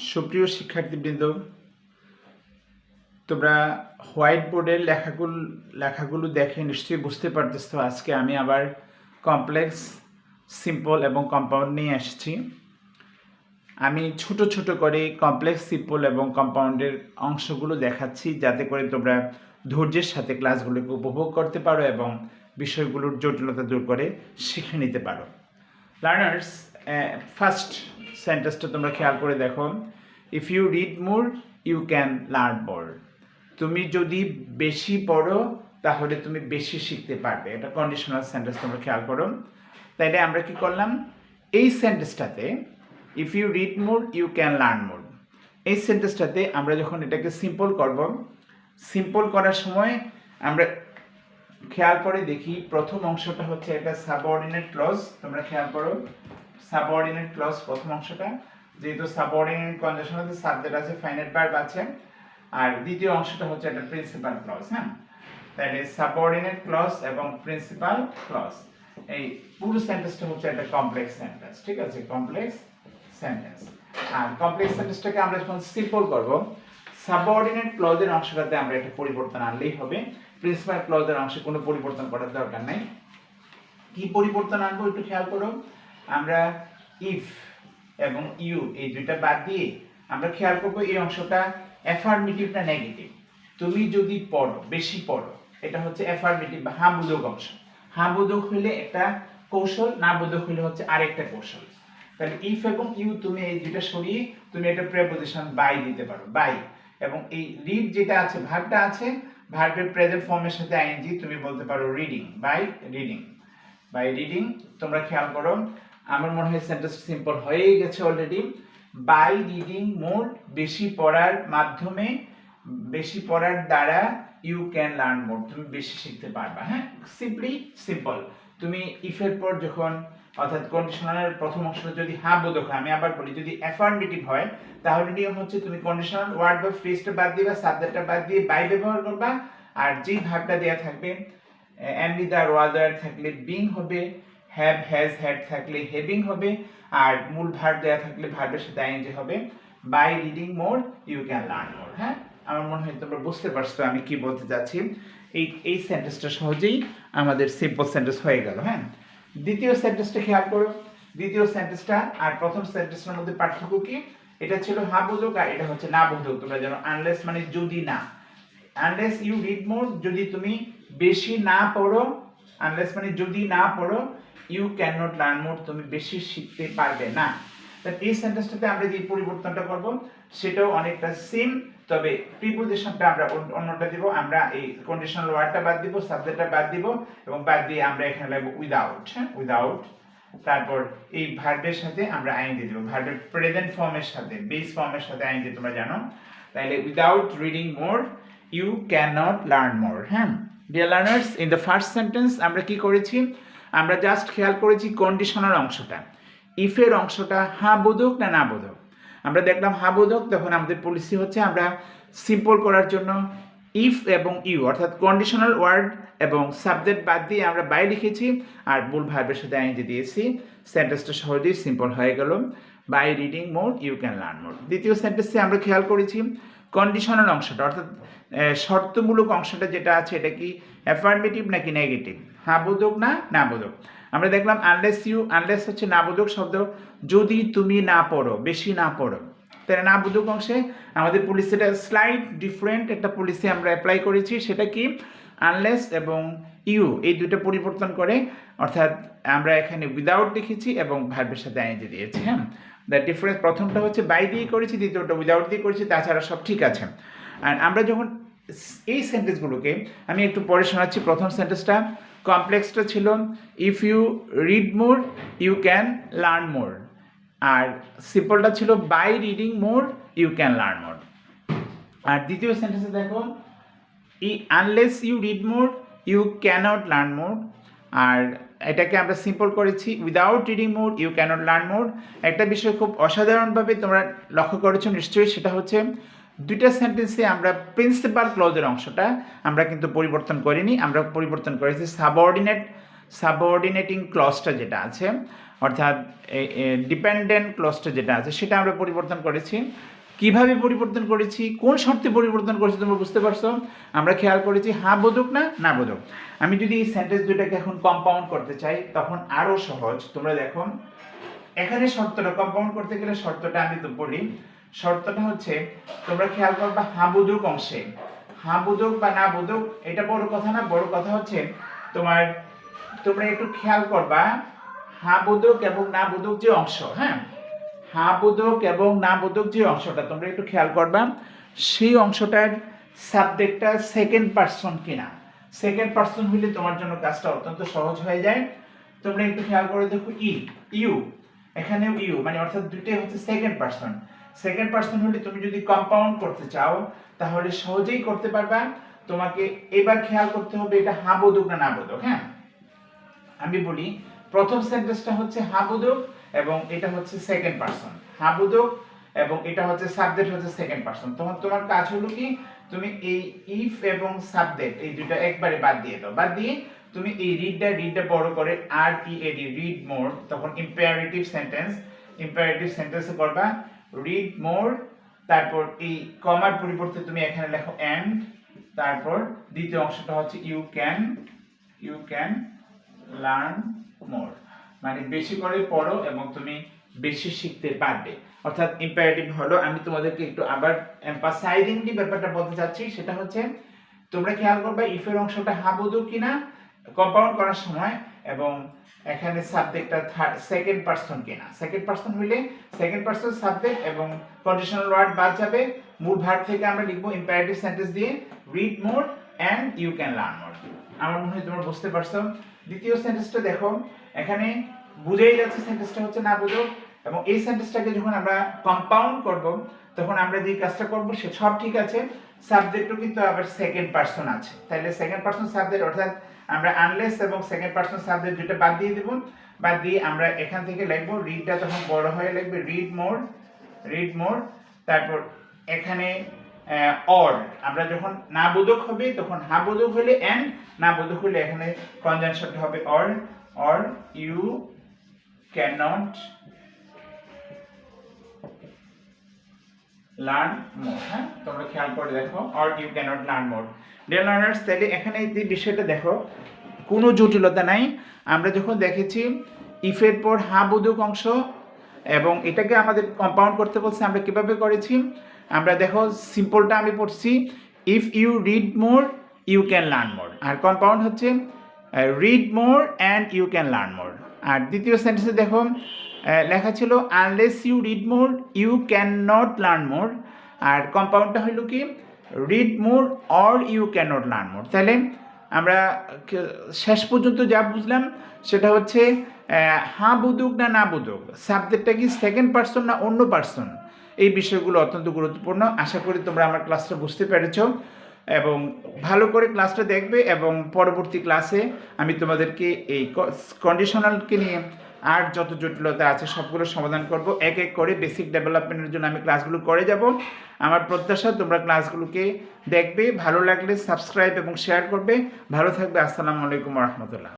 সুপ্রিয় শিক্ষার্থীবৃন্দ, তোমরা হোয়াইট বোর্ডের লেখাগুলো দেখে নিশ্চয়ই বুঝতে পারতেছো আজকে আমি আবার কমপ্লেক্স, সিম্পল এবং কম্পাউন্ড নিয়ে এসেছি। আমি ছোট ছোট করে কমপ্লেক্স, সিম্পল এবং কম্পাউন্ডের অংশগুলো দেখাচ্ছি যাতে করে তোমরা ধৈর্যের সাথে ক্লাসগুলোকে উপভোগ করতে পারো এবং বিষয়গুলোর জটিলতা দূর করে শিখে নিতে পারো। লার্নার্স, ফার্স্ট সেন্টেন্সটা তোমরা খেয়াল করে দেখো। If you read more you can learn more. তুমি যদি বেশি পড়ো তাহলে তুমি বেশি শিখতে পারবে। এটা কন্ডিশনাল সেন্টেন্স, তোমরা খেয়াল করো। তাইলে আমরা কি করলাম, এই সেন্টেন্সটাতে if you read more you can learn more, এই সেন্টেন্সটাতে আমরা যখন এটাকে সিম্পল করব, সিম্পল করার সময় আমরা খেয়াল করে দেখি প্রথম অংশটা হচ্ছে এটা সাবঅর্ডিনেট ক্লজ। তোমরা খেয়াল করো, সাবঅর্ডিনেট ক্লজ প্রথম অংশটা, যেহেতু সাবঅর্ডিনেট কন্ডিশনালে সাবজেক্ট আছে, ফাইনাইট ভার্ব আছে, আর দ্বিতীয় অংশটা হচ্ছে এটা প্রিন্সিপাল ক্লজ। হ্যাঁ, তাহলে সাবঅর্ডিনেট ক্লজ এবং প্রিন্সিপাল ক্লজ, এই পুরো সেন্টেন্সটা হচ্ছে একটা কমপ্লেক্স সেন্টেন্স। ঠিক আছে, কমপ্লেক্স সেন্টেন্স। আর কমপ্লেক্স সেন্টেন্সটাকে আমরা যখন সিম্পল করব, সাবঅর্ডিনেট ক্লজের অংশটাতে আমরা একটা পরিবর্তন আনলেই হবে, প্রিন্সিপাল ক্লজের অংশে কোনো পরিবর্তন করার দরকার নাই। কি পরিবর্তন আনবো একটু খেয়াল করো। আমরা ইফ এবং ইউ এই দুইটা বাদ দিয়ে আমরা খেয়াল করবো এই অংশটা অ্যাফার্মেটিভ না নেগেটিভ। তুমি যদি পড়ো, বেশি পড়ো, এটা হচ্ছে অ্যাফার্মেটিভ বা হ্যাঁ বোধক অংশ। হ্যাঁ বোধক হইলে একটা কৌশল, না বোধক হইলে হচ্ছে আরেকটা কৌশল। তাহলে ইফ এবং ইউ তুমি এই দুইটা সরিয়ে তুমি একটা প্রেপোজিশন বাই দিতে পারো, বাই। এবং এই রিড যেটা আছে, ভার্বটা আছে, ভার্বের প্রেজেন্ট ফর্মের সাথে আইএনজি তুমি বলতে পারো reading, by reading, by reading. তোমরা খেয়াল করো, আমার মনে হয় সেন্টেন্স সিম্পল হয়েই গেছে অলরেডি। বাই রিডিং মোর, বেশি পড়ার মাধ্যমে, বেশি পড়ার দ্বারা ইউ ক্যান লার্ন মোর, তুমি বেশি শিখতে পারবা। হ্যাঁ, সিম্পলি সিম্পল। তুমি ইফের পর যখন, অর্থাৎ কন্ডিশনালের প্রথম অংশটা যদি হ্যাঁ বোধক হয়, আমি আবার বলি যদি অ্যাফার্মেটিভ হয় তাহলে নিয়ম হচ্ছে তুমি কন্ডিশনাল ওয়ার্ড বা ফ্রেজটা বাদ দিবা, সাবজেক্টটা বাদ দিয়ে বাই ব্যবহার করবা, আর যেই ভাবটা দেয়া থাকবে এম উইদার ওয়াদার থাকলে বিং হবে, হ্যাভ হ্যাজ হ্যাড থাকলে হেভিং হবে, আর মূল ভার্ব দেয়া থাকলে ভার্বের সাথে আইএনজি হবে। By reading more you can learn more. হ্যাঁ, আমার মনে হয় তোমরা বুঝতে পারছো আমি কি বলতে যাচ্ছি। এই সেন্টেন্সটা সহজেই আমাদের সিম্পল সেন্টেন্স হয়ে গেল। হ্যাঁ, দ্বিতীয় সেন্টেন্সটা খেয়াল করো। দ্বিতীয় সেন্টেন্সটা আর প্রথম সেন্টেন্সের মধ্যে পার্থক্য কি? এটা ছিল হ্যাঁ বোধক আর এটা হচ্ছে না বোধক। তোমরা জানো আনলেস মানে যদি না, আনলেস ইউ রিড মোর, যদি তুমি বেশি না পড়ো, আনলেস মানে যদি না পড়ো, you can not learn more, তুমি বেশি শিখতে পারবে না। তাহলে এই সেন্টেন্সটাতে আমরা যে পরিবর্তনটা করব সেটাও অনেকটা সেম, তবে প্রিপোজিশনটা আমরা অন্যটা দিব। আমরা এই কন্ডিশনাল ওয়ার্ডটা বাদ দিব, সাবজেক্টটা বাদ দিব এবং বাদ দিয়ে আমরা এখানে লাগবো উইদাউট। হ্যাঁ, উইদাউট। তারপর এই ভার্বের সাথে আমরা আইএনজি দেব, ভার্বের প্রেজেন্ট ফর্মের সাথে, বেস ফর্মের সাথে আইএনজি তোমরা জানো। তাহলে without reading more you can not learn more. হ্যাঁ, dear learners, in the first sentence আমরা কি করেছি? আমরা জাস্ট খেয়াল করেছি কন্ডিশনাল অংশটা, ইফের অংশটা হ্যাঁ বোধক না না বোধক। আমরা দেখলাম হ্যাঁ বোধক, তখন আমাদের পলিসি হচ্ছে আমরা সিম্পল করার জন্য ইফ এবং ইউ অর্থাৎ কন্ডিশনাল ওয়ার্ড এবং সাবজেক্ট বাদ দিয়ে আমরা বাই লিখেছি আর মূল ভার্বের সাথে আইএনজি দিয়েছি। সেন্টেন্সটা সহজেই সিম্পল হয়ে গেল, by reading more you can learn more. দ্বিতীয় সেন্টেন্সে আমরা খেয়াল করেছি কন্ডিশনাল অংশটা অর্থাৎ শর্তমূলক অংশটা যেটা আছে এটা কি অ্যাফার্মেটিভ নাকি নেগেটিভ, হ্যাঁ বোধক না না বোধক। আমরা দেখলাম আনলেস ইউ, আনলেস হচ্ছে না বোধক শব্দ, যদি তুমি না পড়ো, বেশি না পড়ো। তাহলে না বোধক অংশে আমাদের পলিসিটা স্লাইড ডিফারেন্ট একটা পলিসি আমরা অ্যাপ্লাই করেছি, সেটা কি আনলেস এবং ইউ এই দুটো পরিবর্তন করে, অর্থাৎ আমরা এখানে উইদাউট লিখেছি এবং ভার্বের সাথে আইএনজি দিয়েছি। হ্যাঁ, দ্য ডিফারেন্স প্রথমটা হচ্ছে বাই দিয়ে করেছি, দ্বিতীয়টা উইদাউট দিয়ে করেছি, তাছাড়া সব ঠিক আছে। আর আমরা যখন এই সেন্টেন্সগুলোকে আমি একটু পরে শোনাচ্ছি। প্রথম সেন্টেন্সটা কমপ্লেক্সটা ছিল if you read more you can learn more, আর সিম্পলটা ছিল by reading more you can learn more. আর দ্বিতীয় সেন্টেন্সে দেখো unless you read more you cannot learn more, আর এটাকে আমরা সিম্পল করেছি without reading more you cannot learn more. একটা বিষয় খুব অসাধারণভাবে তোমরা লক্ষ্য করেছো নিশ্চয়ই, সেটা হচ্ছে দুইটা সেন্টেন্সে আমরা প্রিন্সিপাল ক্লজের অংশটা আমরা কিন্তু পরিবর্তন করিনি, আমরা পরিবর্তন করেছি সাবঅর্ডিনেটিং ক্লজটা যেটা আছে, অর্থাৎ ডিপেন্ডেন্ট ক্লজটা যেটা আছে সেটা আমরা পরিবর্তন করেছি। কিভাবে পরিবর্তন করেছি, কোন শর্তে পরিবর্তন করেছি তোমরা বুঝতে পারছো? আমরা খেয়াল করেছি হ্যাঁ বোধক না না বোধক। আমি যদি এই সেন্টেন্স দুইটাকে এখন কম্পাউন্ড করতে চাই তখন আরও সহজ। তোমরা দেখো এখানে শর্তটা কম্পাউন্ড করতে গেলে শর্তটা আমি তো বলি। শর্তটা হচ্ছে তোমরা খেয়াল করবা হ্যাঁ বোধক অংশে হ্যাঁ বোধক বা না বোধক এটা বড় কথা না, বড় কথা হচ্ছে তোমরা একটু খেয়াল করবা হ্যাঁ বোধক এবং না বোধক যে অংশ, হ্যাঁ হ্যাঁ বোধক এবং না বোধক যে অংশটা তোমরা একটু খেয়াল করবা সেই অংশটার সাবজেক্টটা সেকেন্ড পারসন কিনা। সেকেন্ড পারসন হলে তোমার জন্য কাজটা অত্যন্ত সহজ হয়ে যায়। তোমরা একটু খেয়াল করে দেখো ইউ, এখানেও ইউ মানে অর্থাৎ দুইটাই হচ্ছে সেকেন্ড পারসন। সেকেন্ড পারসন হলে তুমি যদি কম্পাউন্ড করতে চাও তাহলে সহজেই করতে পারবা। তোমাকে এবার খেয়াল করতে হবে এটা হ্যাঁ বোধক না না বোধক। হ্যাঁ আমি বলি প্রথম সেন্টেন্সটা হচ্ছে হ্যাঁ বোধক এবং এটা হচ্ছে সেকেন্ড পারসন। হ্যাঁ বোধক এবং এটা হচ্ছে সাবজেক্ট হচ্ছে সেকেন্ড পারসন। তখন তোমার কাজ হলো কি তুমি এই ইফ এবং সাবজেক্ট এই দুটো একবারে বাদ দিয়ে দাও। বাদ দিয়ে তুমি এই রিডটা বড় করে READ রিড মোর, তখন ইম্পারেটিভ সেন্টেন্সে করবা রিড মোর। তারপর এই কমার পরিবর্তে তুমি এখানে লেখো এন্ড, তারপর দ্বিতীয় অংশটা হচ্ছে ইউ ক্যান লার্ন মোর, মানে বেশি করে পড়ো এবং তুমি বেশি শিখতে পারবে। অর্থাৎ ইম্পারেটিভ হলো, আমি তোমাদেরকে একটু আবার এমফাসাইজিংলি ব্যাপারটা বলতে চাচ্ছি, সেটা হচ্ছে তোমরা খেয়াল করবে ইফের অংশটা হ্যাঁ বোধক কিনা কম্পাউন্ড করার সময়, এবং এখানে সাবজেক্টটা সেকেন্ড পারসন কিনা। সেকেন্ড পারসন হইলে সেকেন্ড পারসন সাবজেক্ট এবং কন্ডিশনাল ওয়ার্ড বাদ যাবে। মূল ভার্ব থেকে আমরা লিখবো ইম্পারেটিভ সেন্টেন্স দিয়ে read more and you can learn more. আমার মনে হয় তোমরা বুঝতে পারছো। দ্বিতীয় সেন্টেন্সটা দেখো, এখানে বুঝেই যাচ্ছে সেন্টেন্সটা হচ্ছে না বোধক, এবং এই সেন্টেন্সটাকে যখন আমরা কম্পাউন্ড করব তখন আমরা যে কাজটা করব সে সব ঠিক আছে, সাবজেক্টও কিন্তু আবার সেকেন্ড পারসন আছে। তাহলে সেকেন্ড পারসন সাবজেক্ট অর্থাৎ আমরা আনলেস এবং সেকেন্ড পারসন সাবজেক্ট দুটো বাদ দিয়ে দেব। বাদ দিয়ে আমরা এখান থেকে লিখব রিডটা যখন বড় হয়ে লিখবে রিড মোর। তারপর এখানে অর, আমরা যখন না বোধক হবে তখন হ্যাঁ বোধক হলে এন্ড, না বোধক হলে এখানে কনজাংশনটা হবে or you cannot learn more. হ্যাঁ তোমরা খেয়াল করে দেখো or you cannot learn more. Dear learners, তাহলে এখানে যে বিষয়টা দেখো কোনো জটিলতা নাই। আমরা যখন দেখেছি ইফের পর হ্যাঁ বোধক অংশ এবং এটাকে আমাদের কম্পাউন্ড করতে বলছে, আমরা কিভাবে করেছি আমরা দেখো সিম্পলটা আমি পড়ছি if you read more you can learn more, আর কম্পাউন্ড হচ্ছে read more and you can learn more. আর দ্বিতীয় সেন্টেন্সে দেখো লেখা ছিল unless you read more you can not learn more, আর কম্পাউন্ডটা হইল কি read more or you can not learn more. তাহলে আমরা শেষ পর্যন্ত যা বুঝলাম সেটা হচ্ছে হ্যাঁ বোধক না না বোধক, সাবজেক্টটা কি সেকেন্ড পারসন না অন্য পারসন, এই বিষয়গুলো অত্যন্ত গুরুত্বপূর্ণ। আশা করি তোমরা আমার ক্লাসটা বুঝতে পেরেছো এবং ভালো করে ক্লাসটা দেখবে, এবং পরবর্তী ক্লাসে আমি তোমাদেরকে এই কন্ডিশনালকে নিয়ে আর যত জটিলতা আছে সবগুলো সমাধান করব। এক এক করে বেসিক ডেভেলপমেন্টের জন্য আমি ক্লাসগুলো করে যাব। আমার প্রত্যাশা তোমরা ক্লাসগুলোকে দেখবে, ভালো লাগলে সাবস্ক্রাইব এবং শেয়ার করবে। ভালো থাকবে। আসসালামু আলাইকুম রহমতুল্লাহ।